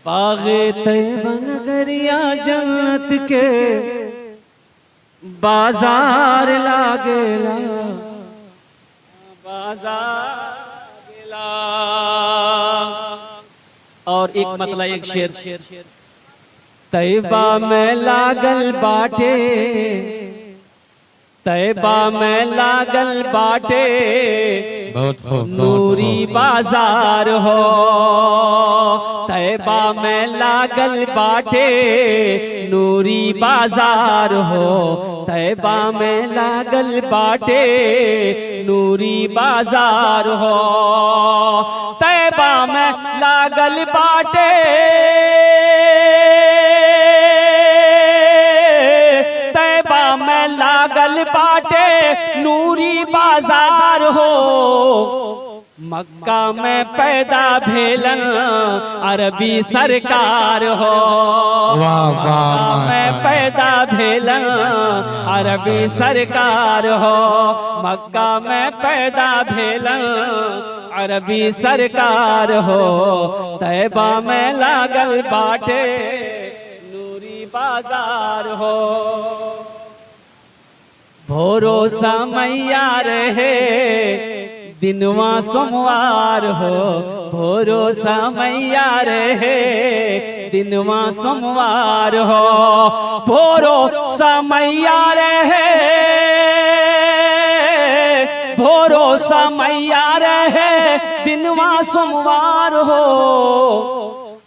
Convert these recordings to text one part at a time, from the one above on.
बाग़े तैयबा नगरिया जन्नत के बाजार लागेला, बाजार गेला। और एक मतलब एक शेर, तैयबा में लागल बाटे, तैयबा में लागल बाटे नूरी बाजार हो। तैयबा में लागल बाटे नूरी बाजार हो। तैयबा में लागल बाटे नूरी बाजार हो। तैयबा में लागल बाटे, तैयबा में लागल बाटे नूरी बाजार हो। मक्का में पैदा भेलन अरबी सरकार हो। मक्का में पैदा भेलन अरबी सरकार हो। मक्का में पैदा भेलन अरबी सरकार हो। तैयबा में लागल बाटे नूरी बाजार हो। भोरो समैया रहे दिनवा सोमवार हो। भोरो समैया रहे दिनवा सोमवार हो। भोरो समैया रहे, भोरो समैया रहे दिनवा सोमवार हो।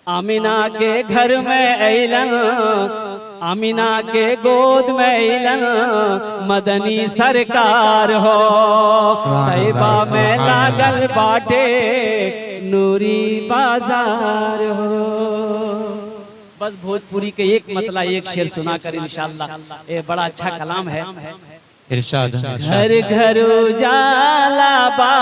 आमिना के घर में अइलन, आमिना के गोद में अइलन मदनी सरकार हो। तैयबा में लागल बाटे नूरी बाजार हो। बस भोजपुरी के एक मतलब एक शेर सुना कर इंशाअल्लाह, ये बड़ा अच्छा कलाम है। इरशाद। घर घर उजाला बा,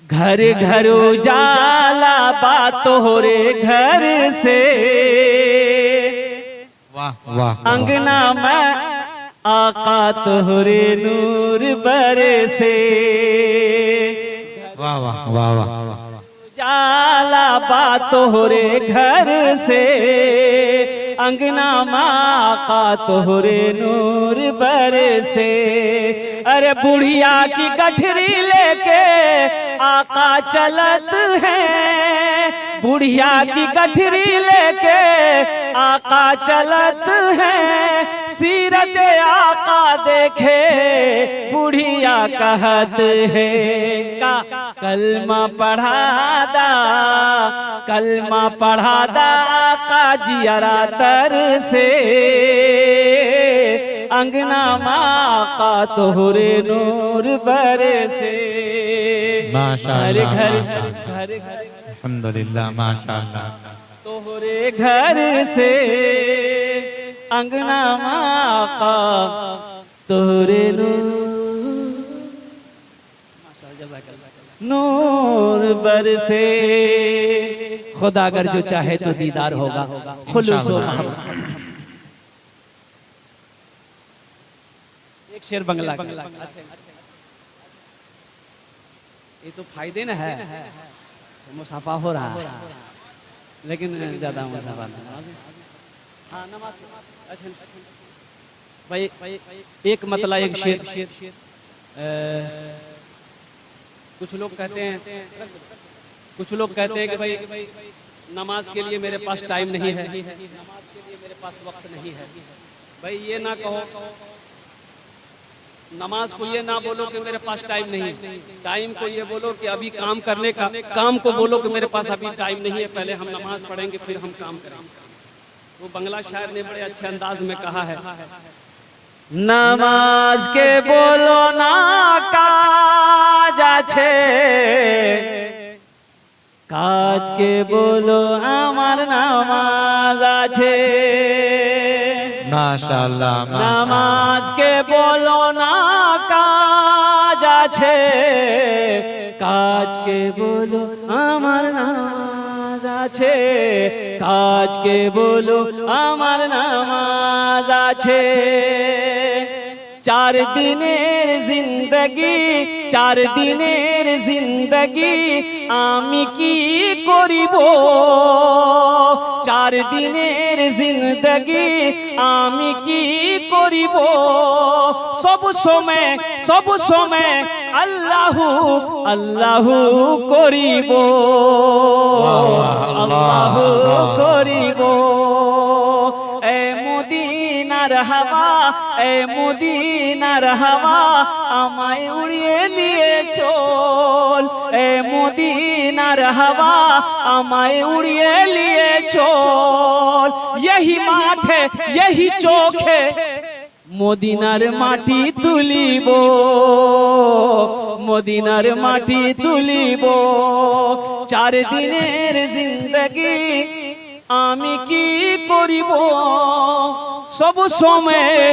घर घर उजाला बा तोहरे घर से। वाह वाह। अंगना में आका तोहरे नूर बरसे। वाह वाह वाह वाह। उजाला बा तोहरे घर से, अंगना में आका तोहरे नूर बरसे। अरे बुढ़िया की गठरी लेके आका चलत है। बुढ़िया की गठरी लेके आका चलत है। सीरत आका देखे बुढ़िया कहत है। का कलमा पढ़ादा, कलमा पढ़ादा आका जियरा तर से। अंगना आका तोहरे नूर बरसे। माशाअल्लाह घर घर घर अल्हम्दुलिल्लाह माशाअल्लाह। तोहरे घर से अंगना आका तोहरे नूर बरसे। खुदा अगर जो चाहे तो दीदार होगा। खुलूस व मोहब्बत। एक शेर बंगला। ये तो फायदे न है, मुसाफा हो रहा है लेकिन ज्यादा मुसाफा नहीं। हाँ नमाज। अच्छा भाई एक मतलब एक शेर। कुछ लोग कहते हैं, कुछ लोग कहते हैं कि भाई नमाज के लिए मेरे पास टाइम नहीं है, नमाज के लिए मेरे पास वक्त नहीं है। भाई ये ना कहो, नमाज को ये ना बोलो कि मेरे पास टाइम नहीं है। टाइम को ये बोलो कि अभी काम करने का, काम को बोलो कि मेरे पास अभी टाइम नहीं है, पहले हम नमाज पढ़ेंगे फिर हम काम करेंगे। वो बंगला शायर ने बड़े अच्छे अंदाज में कहा है, नमाज के बोलो ना काज आछे, काज के बोलो আমার নামাজ আছে। माशाअल्लाह। नमाज के बोलो ना काज আছে, काज के बोलो আমার নামাজ আছে, काज के बोलो আমার নামাজ আছে। चार दिनेर जिंदगी, चार दिनेर जिंदगी आमी की करिब, চার দিনের জিন্দগি আমি কি করিব সব সময় আল্লাহু আল্লাহু করিব আল্লাহু করিব এ মদিনার হাওয়া এ মদিনার হাওয়া আমায় উড়িয়ে নিয়ে চল এ মদিনার হাওয়া আমায় উড়িয়ে নিয়ে চল यही মাথে यही চোখে মদিনার মাটি তুলিব মদিনার মাটি তুলিব চার দিনের জিন্দগি আমি কি করিব সব সময়